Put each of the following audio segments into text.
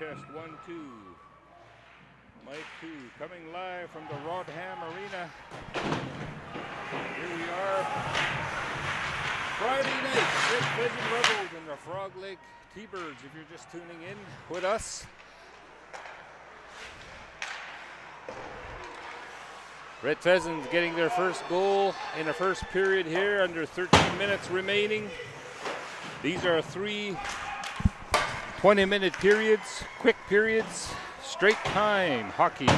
test 1, 2. Mic 2 coming live from the Rodham Arena. Here we are. Friday night, Red Pheasant Rebels and the Frog Lake T-Birds, if you're just tuning in with us. Red Pheasants getting their first goal in the first period here, under 13 minutes remaining. These are 3 20-minute periods, quick periods, straight time hockey.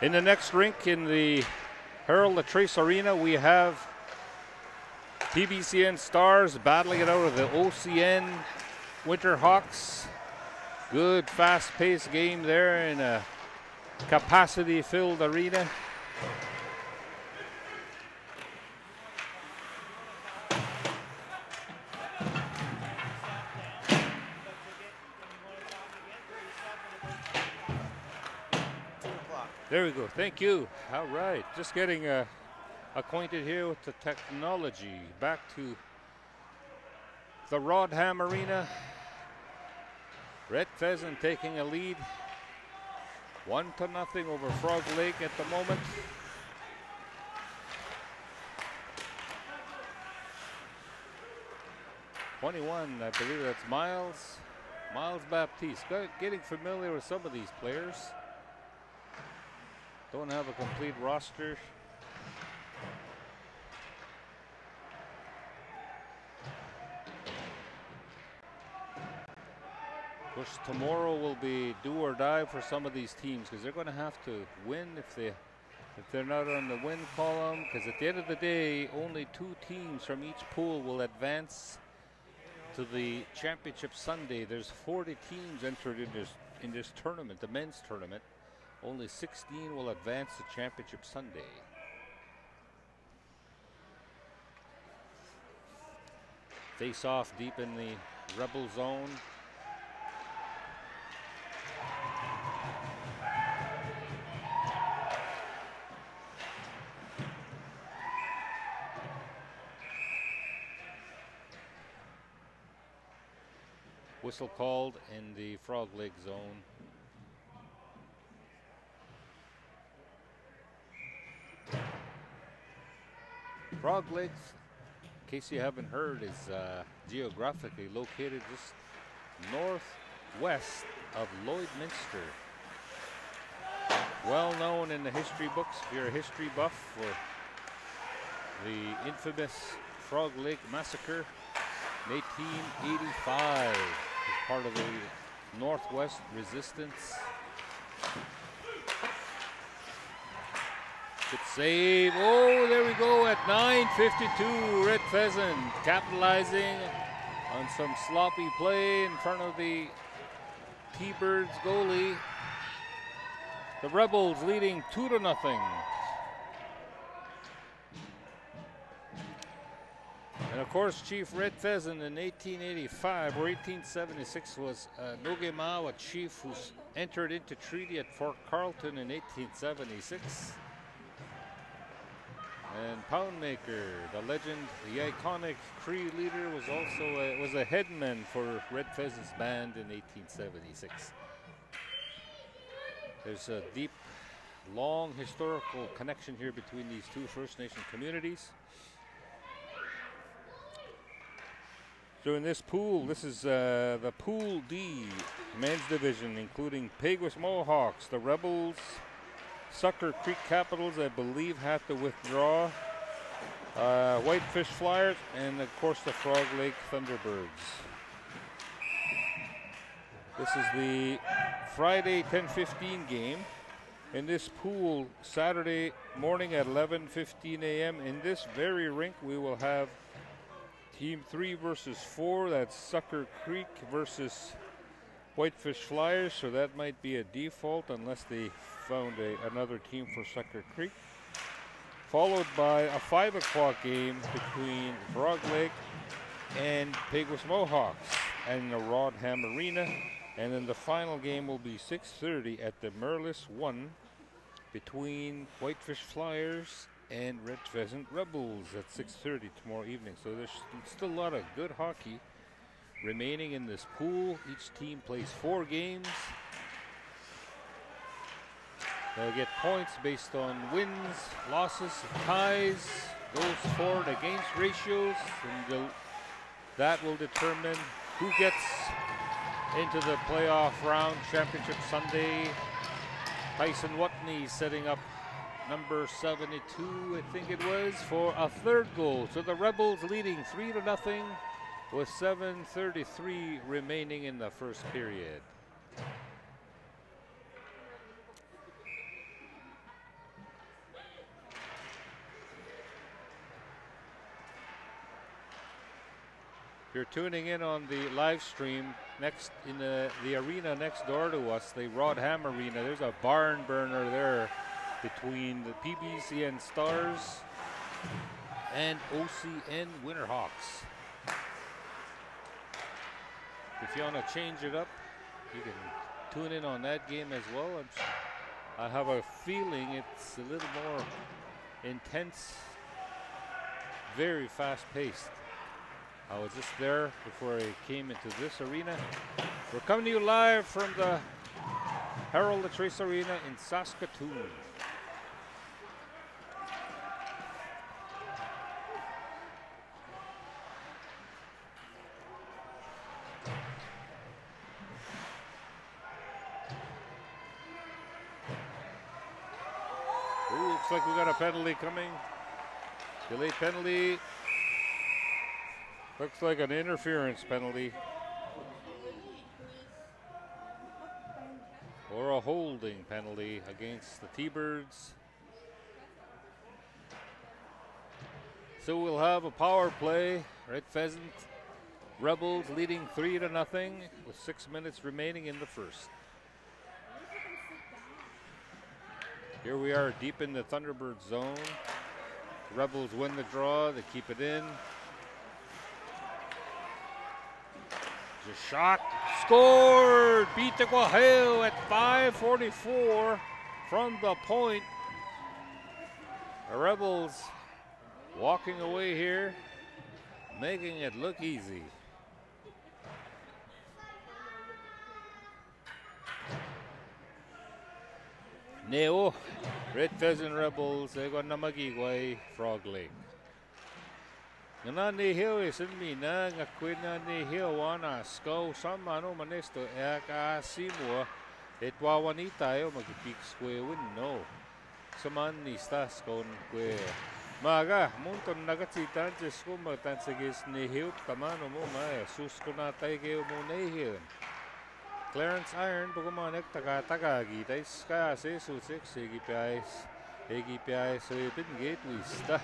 In the next rink in the Harold Latrace Arena, we have PBCN Stars battling it out with the OCN Winterhawks. Good fast-paced game there in a capacity-filled arena. There we go. Thank you. All right. Just getting acquainted here with the technology. Back to the Rodham Arena. Red Pheasant taking a lead. 1-0 over Frog Lake at the moment. #21, I believe that's Miles Baptiste. Getting familiar with some of these players. Don't have a complete roster. Of course, tomorrow will be do or die for some of these teams, because they're going to have to win if they're not on the win column, because at the end of the day, only 2 teams from each pool will advance to the championship Sunday. There's 40 teams entered in this tournament, the men's tournament. Only 16 will advance to championship Sunday. Face off deep in the Rebel zone. Whistle called in the Frog Lake zone. Frog Lake, in case you haven't heard, is geographically located just northwest of Lloydminster. Well known in the history books, if you're a history buff, for the infamous Frog Lake Massacre in 1885 as part of the Northwest Resistance. Good save. Oh, there we go at 9:52. Red Pheasant capitalizing on some sloppy play in front of the T-Birds goalie. The Rebels leading 2-0. And of course, Chief Red Pheasant in 1885 or 1876 was Nogemawa chief who entered into treaty at Fort Carlton in 1876. And Poundmaker, the legend, the iconic Cree leader, was also a headman for Red Pheasant's band in 1876. There's a deep, long historical connection here between these two First Nation communities. So in this pool, this is the Pool D men's division, including Peguis Mohawks, the Rebels, Sucker Creek Capitals, I believe, have to withdraw. Whitefish Flyers, and of course the Frog Lake Thunderbirds. This is the Friday 10:15 game. In this pool, Saturday morning at 11:15 a.m. in this very rink, we will have Team 3 versus 4. That's Sucker Creek versus Whitefish Flyers, so that might be a default unless they found another team for Sucker Creek. Followed by a 5 o'clock game between Frog Lake and Peguis Mohawks in the Rodham Arena. And then the final game will be 6:30 at the Merlis 1 between Whitefish Flyers and Red Pheasant Rebels at 6:30 tomorrow evening. So there's still a lot of good hockey remaining in this pool. Each team plays 4 games. They'll get points based on wins, losses, ties, goals for and against ratios, and that will determine who gets into the playoff round, Championship Sunday. Tyson Watney setting up number 72, I think it was, for a 3rd goal. So the Rebels leading 3-0 with 7:33 remaining in the first period. If you're tuning in on the live stream, next in the arena next door to us, the Rodham Arena, there's a barn burner there between the PBCN Stars and OCN Winterhawks. If you want to change it up, you can tune in on that game as well. I have a feeling it's a little more intense, very fast-paced. I was just there before I came into this arena. We're coming to you live from the Harold Latrace Arena in Saskatoon. Ooh, looks like we got a penalty coming. Delayed penalty. Looks like an interference penalty. Or a holding penalty against the T-Birds. So we'll have a power play. Red Pheasant Rebels leading 3-0 with 6 minutes remaining in the first. Here we are deep in the Thunderbird zone. The Rebels win the draw, they keep it in. Just shot, scored! Beat the Guajeo at 5:44 from the point. The Rebels walking away here, making it look easy. Neo, Red Pheasant Rebels, ego na magigway Frog Lake. Nga ni hiyo isinmi na nga kwina ni hiyo wana sko sama no manesto eka simwa etwawanita yo magipik sque winno. Saman ni stas kon kwe. Maga munton nagatsitan jesko magtansagis ni hiyo tamano mo ma sus ko na tayo mo na hiyo. Clarence Iron bukumanek taga-tagagi tais kaya se susik egipiais so ipin wista.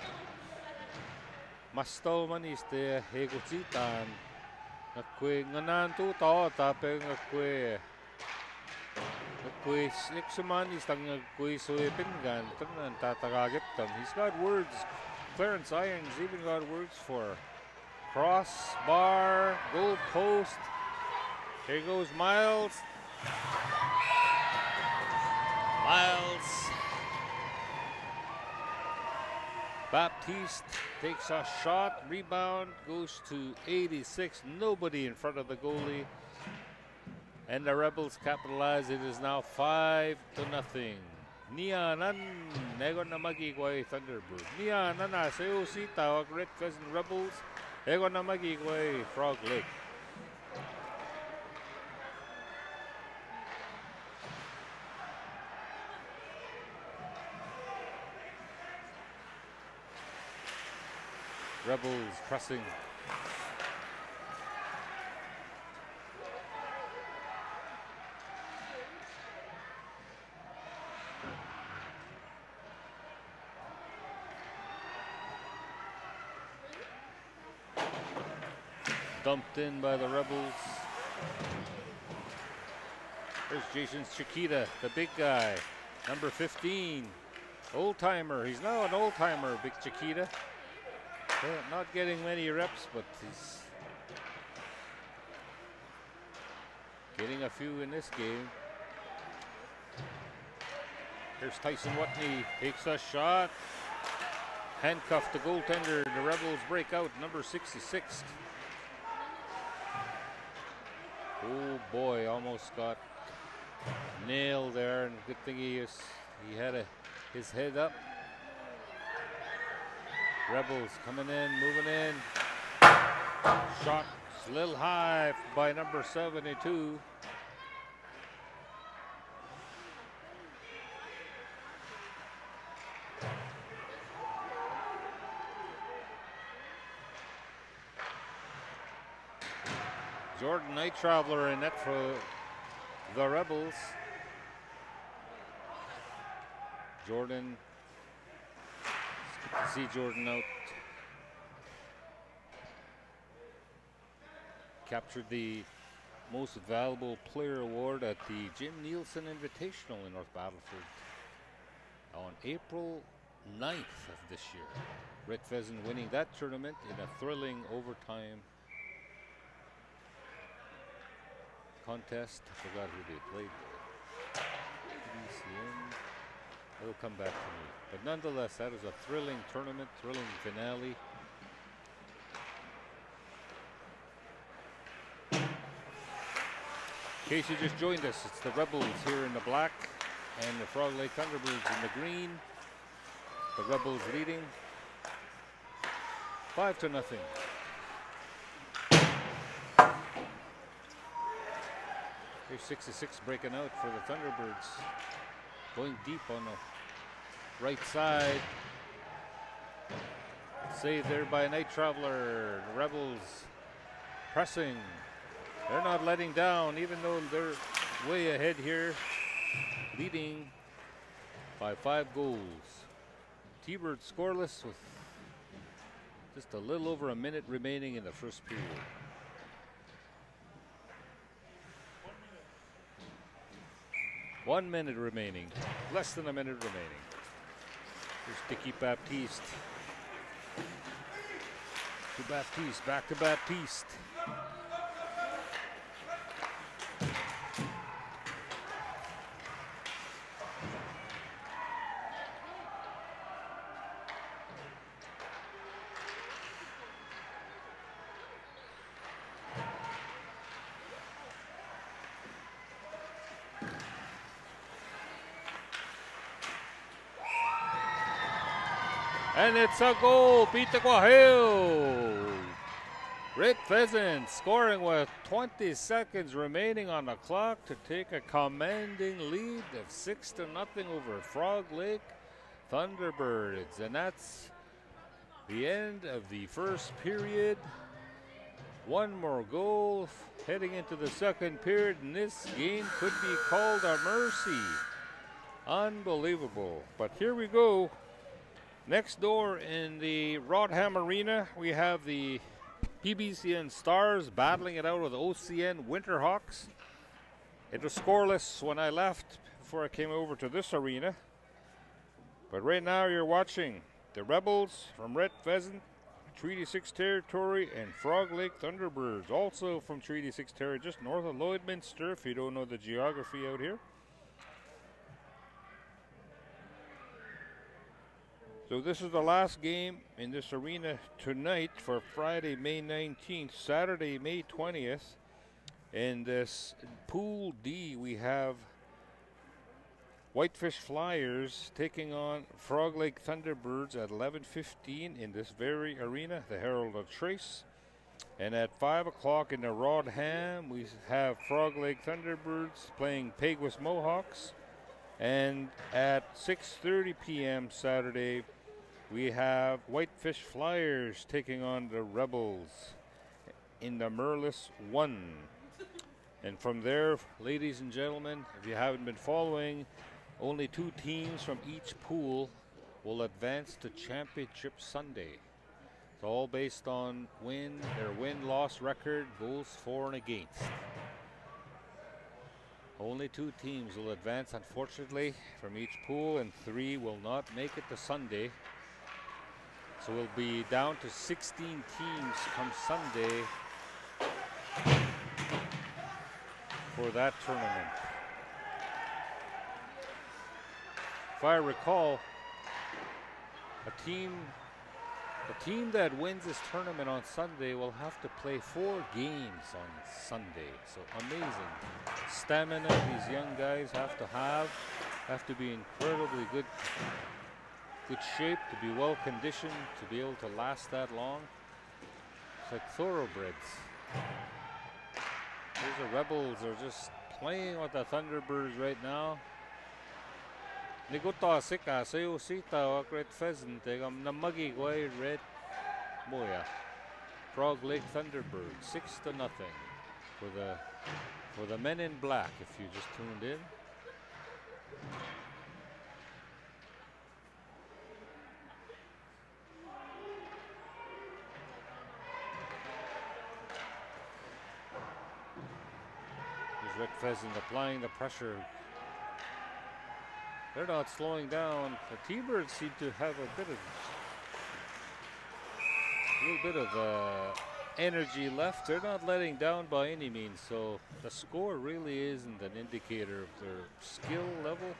Masto maniste hegotsitan ngakwe nganan tu to tape ngakwe sliksumanis tang ngakwe so ipingan tanan tatagagip tam. He's got words. Clarence Irons even got words for cross bar, goal post. Here goes Miles. Baptiste takes a shot, rebound, goes to 86. Nobody in front of the goalie. And the Rebels capitalize. It is now 5-0. Nianan, ego na magigway Thunderbird. Nianan na sa OC tawag Red Pheasant Rebels. Ego na magigway Frog Lake. Rebels pressing. Dumped in by the Rebels. There's Jason Chiquita, the big guy, number 15, old timer. He's now an old timer, big Chiquita. Not getting many reps, but he's getting a few in this game. Here's Tyson Whitney, takes a shot. Handcuffed the goaltender. The Rebels break out, number 66. Oh boy, almost got nailed there, and good thing he had his head up. Rebels coming in, moving in. Shot a little high by number 72. Jordan Night Traveler in net for the Rebels. Jordan, it's good to see Jordan out. Captured the Most Valuable Player Award at the Jim Nielsen Invitational in North Battleford on April 9th of this year. Red Pheasant winning that tournament in a thrilling overtime contest. I forgot who they played. It'll come back to me. But nonetheless, that was a thrilling tournament, thrilling finale. In case you just joined us, it's the Rebels here in the black and the Frog Lake Thunderbirds in the green. The Rebels leading 5-0. Here's 66 breaking out for the Thunderbirds. Going deep on the right side. Saved there by Night Traveler. The Rebels pressing. They're not letting down, even though they're way ahead here, leading by 5 goals. T-Bird scoreless with just a little over a minute remaining in the first period. One minute remaining, less than a minute remaining. Here's Dicky Baptiste. To Baptiste, back to Baptiste. And it's a goal, beat the Guajillo. Red Pheasant scoring with 20 seconds remaining on the clock to take a commanding lead of 6-0 over Frog Lake Thunderbirds. And that's the end of the first period. One more goal heading into the second period, and this game could be called a mercy. Unbelievable. But here we go. Next door in the Rodham Arena, we have the PBCN Stars battling it out with the OCN Winterhawks. It was scoreless when I left before I came over to this arena. But right now you're watching the Rebels from Red Pheasant, Treaty 6 territory, and Frog Lake Thunderbirds, also from Treaty 6 territory, just north of Lloydminster, if you don't know the geography out here. So this is the last game in this arena tonight for Friday, May 19th, Saturday, May 20th. In this Pool D, we have Whitefish Flyers taking on Frog Lake Thunderbirds at 11:15 in this very arena, the Herald of Trace. And at 5 o'clock in the Rodham, we have Frog Lake Thunderbirds playing Peguis Mohawks. And at 6:30 p.m. Saturday, we have Whitefish Flyers taking on the Rebels in the Merlis 1. And from there, ladies and gentlemen, if you haven't been following, only 2 teams from each pool will advance to Championship Sunday. It's all based on their win-loss record, goals for and against. Only 2 teams will advance, unfortunately, from each pool, and 3 will not make it to Sunday. So we'll be down to 16 teams come Sunday for that tournament. if I recall, the team that wins this tournament on Sunday will have to play 4 games on Sunday. So amazing stamina these young guys have to be incredibly good shape, to be well conditioned, to be able to last that long. It's like thoroughbreds. Those Rebels are just playing with the Thunderbirds right now. Niguta sika sayo sita Red Pheasant tegam namagi guay Red Moya. Frog Lake Thunderbirds 6-0 for the men in black if you just tuned in. Here's Red Pheasant applying the pressure. They're not slowing down. The T-Birds seem to have a little bit of energy left. They're not letting down by any means, so the score really isn't an indicator of their skill level.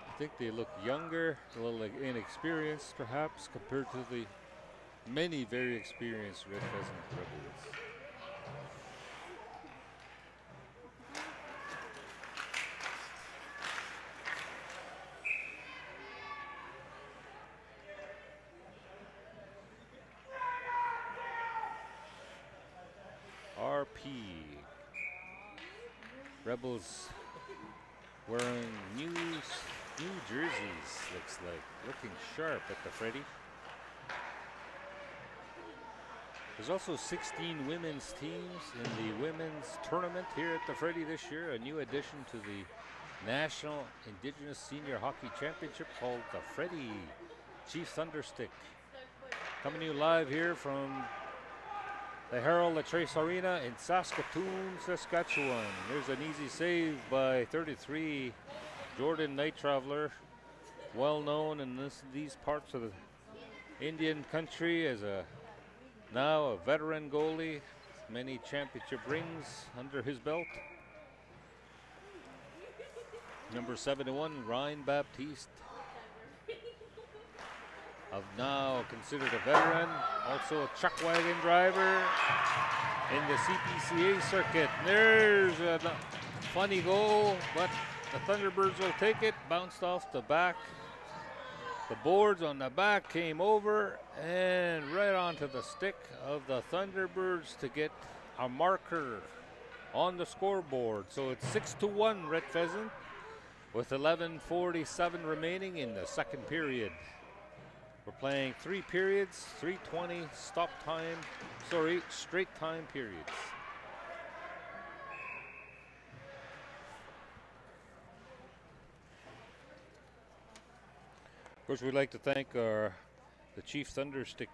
I think they look younger, a little like inexperienced perhaps, compared to the many very experienced Red Pheasant Rebels. Rebels wearing new jerseys, looks like. Looking sharp at the Freddy. There's also 16 women's teams in the women's tournament here at the Freddy this year, a new addition to the National Indigenous Senior Hockey Championship called the Freddy Chief Thunderstick. Coming to you live here from the Harold Latrace Arena in Saskatoon, Saskatchewan. There's an easy save by 33 Jordan Night Traveler, well known in these parts of the Indian country as now a veteran goalie, many championship rings under his belt. Number 71, Ryan Baptiste, of now considered a veteran, also a chuck wagon driver in the CPCA circuit. There's a funny goal, but the Thunderbirds will take it. Bounced off the back. The boards on the back came over and right onto the stick of the Thunderbirds to get a marker on the scoreboard. So it's 6-1 Red Pheasant with 11:47 remaining in the second period. We're playing 3 periods, 3:20 straight time periods. Of course, we'd like to thank the Chief Thunderstick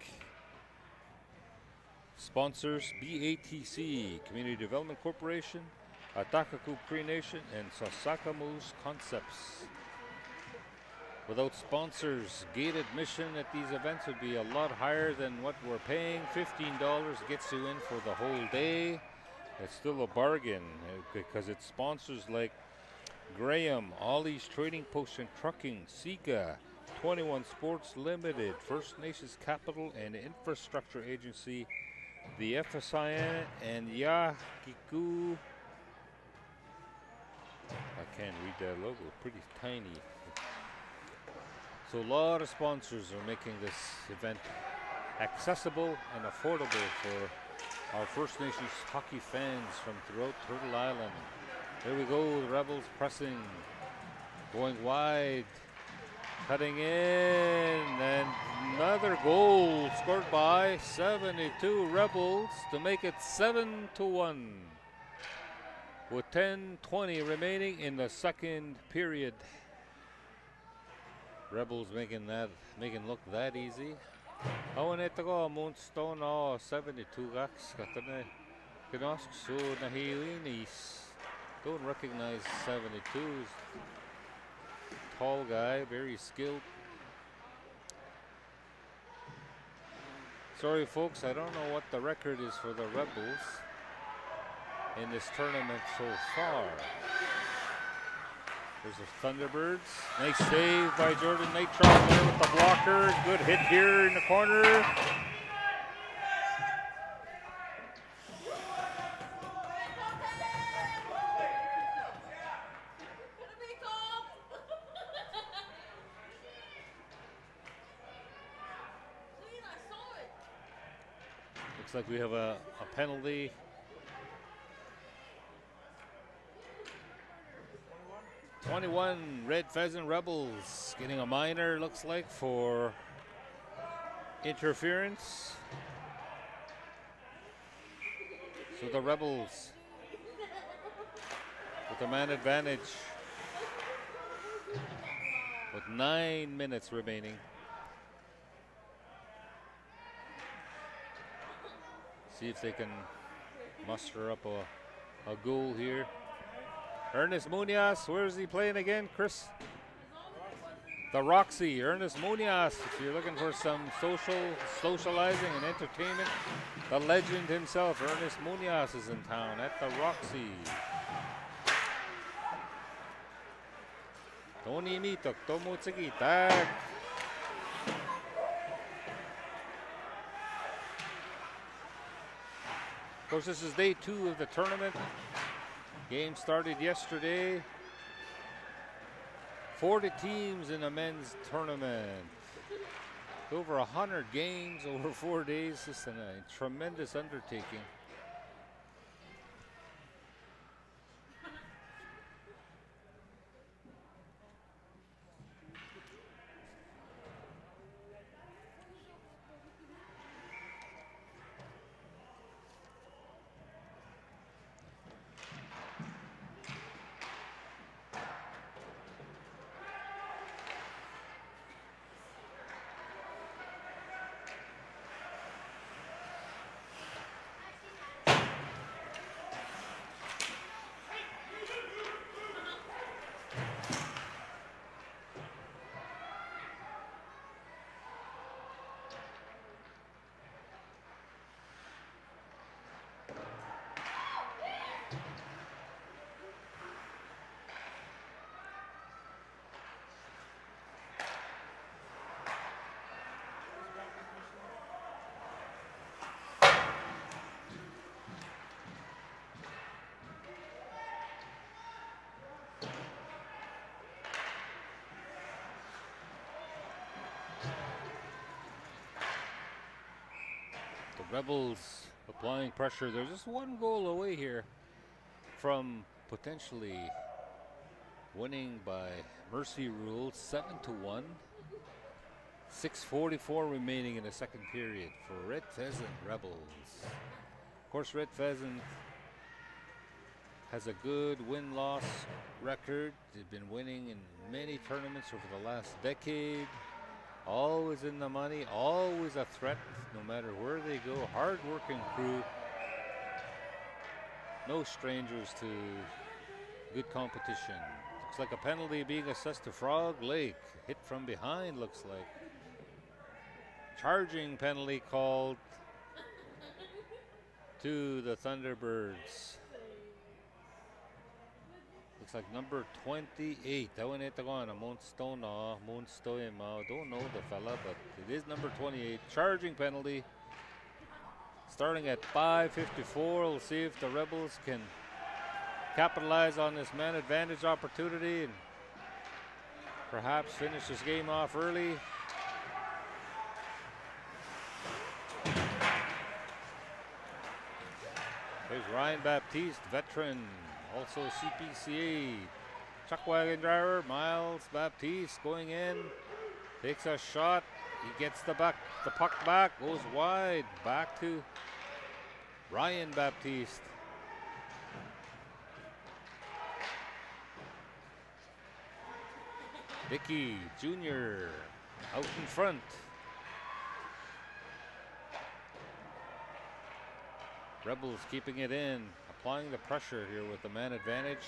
sponsors, BATC, Community Development Corporation, Atakaku Cree Nation, and Sasaka Moose Concepts. Without sponsors, gate admission at these events would be a lot higher than what we're paying. $15 gets you in for the whole day. It's still a bargain because it's sponsors like Graham, Ollie's Trading Post and Trucking, Sika, 21 Sports Limited, First Nations Capital and Infrastructure Agency, the FSIN, and Yakiku. I can't read that logo, pretty tiny. So a lot of sponsors are making this event accessible and affordable for our First Nations hockey fans from throughout Turtle Island. There we go, the Rebels pressing, going wide, cutting in, and another goal scored by 72 Rebels to make it 7-1 with 10:20 remaining in the second period. Rebels making look that easy. Oh, and ito ko Moonstone 72 gax katane kinosk so nahiwinis. Don't recognize 72's tall guy, very skilled. Sorry folks, I don't know what the record is for the Rebels in this tournament so far. There's the Thunderbirds. Nice save by Jordan Nitron there with the blocker. Good hit here in the corner. Looks like we have a penalty. 21 Red Pheasant Rebels getting a minor, looks like, for interference. So the Rebels with a man advantage with 9 minutes remaining. See if they can muster up a goal here. Ernest Munoz, where is he playing again, Chris? The Roxy, Ernest Munoz. If you're looking for some socializing and entertainment, the legend himself, Ernest Munoz, is in town at the Roxy. Tony Mitok, Tomotsuki, tag. Of course, this is day 2 of the tournament. Game started yesterday. 40 teams in a men's tournament. Over 100 games over 4 days. This is a tremendous undertaking. Rebels applying pressure. They're just 1 goal away here from potentially winning by mercy rule, 7-1. 6:44 remaining in the second period for Red Pheasant Rebels. Of course, Red Pheasant has a good win-loss record. They've been winning in many tournaments over the last decade. Always in the money, always a threat, no matter where they go. Hard-working crew. No strangers to good competition. Looks like a penalty being assessed to Frog Lake. Hit from behind, looks like. Charging penalty called to the Thunderbirds. Looks like number 28. That one a Moonstone. Don't know the fella, but it is number 28. Charging penalty. Starting at 5:54. We'll see if the Rebels can capitalize on this man advantage opportunity and perhaps finish this game off early. There's Ryan Baptiste, veteran. Also CPCA chuck wagon driver Miles Baptiste going in, takes a shot, he gets the puck back, goes wide, back to Ryan Baptiste. Dickey Jr. out in front. Rebels keeping it in. Applying the pressure here with the man advantage.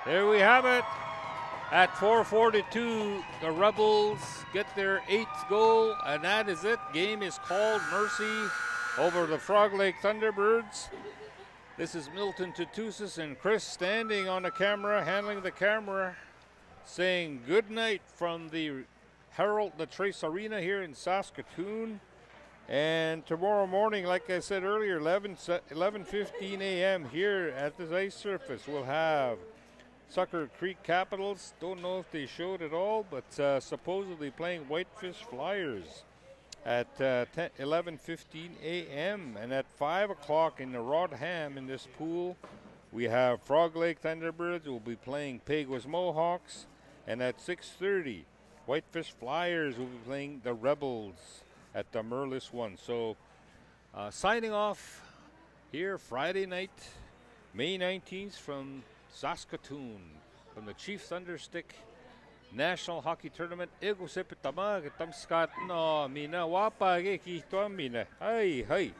There we have it. At 4:42, the Rebels get their 8th goal, and that is it. Game is called. Mercy over the Frog Lake Thunderbirds. This is Milton Tutusas and Chris standing on the camera, handling the camera, saying good night from the Harold the Trace Arena here in Saskatoon. And tomorrow morning, like I said earlier, 11:15 a.m. here at the ice surface, we'll have Sucker Creek Capitals. Don't know if they showed it all, but supposedly playing Whitefish Flyers at 11:15 a.m. And at 5 o'clock in the Rodham in this pool, we have Frog Lake Thunderbirds will be playing Peguas Mohawks. And at 6:30, Whitefish Flyers will be playing the Rebels at the Merlis one. So signing off here Friday night, May 19th from Saskatoon, from the Chief Thunderstick National Hockey Tournament. Ego sepitama kitam skat no mina wapa ge ki to mina. Hai hai.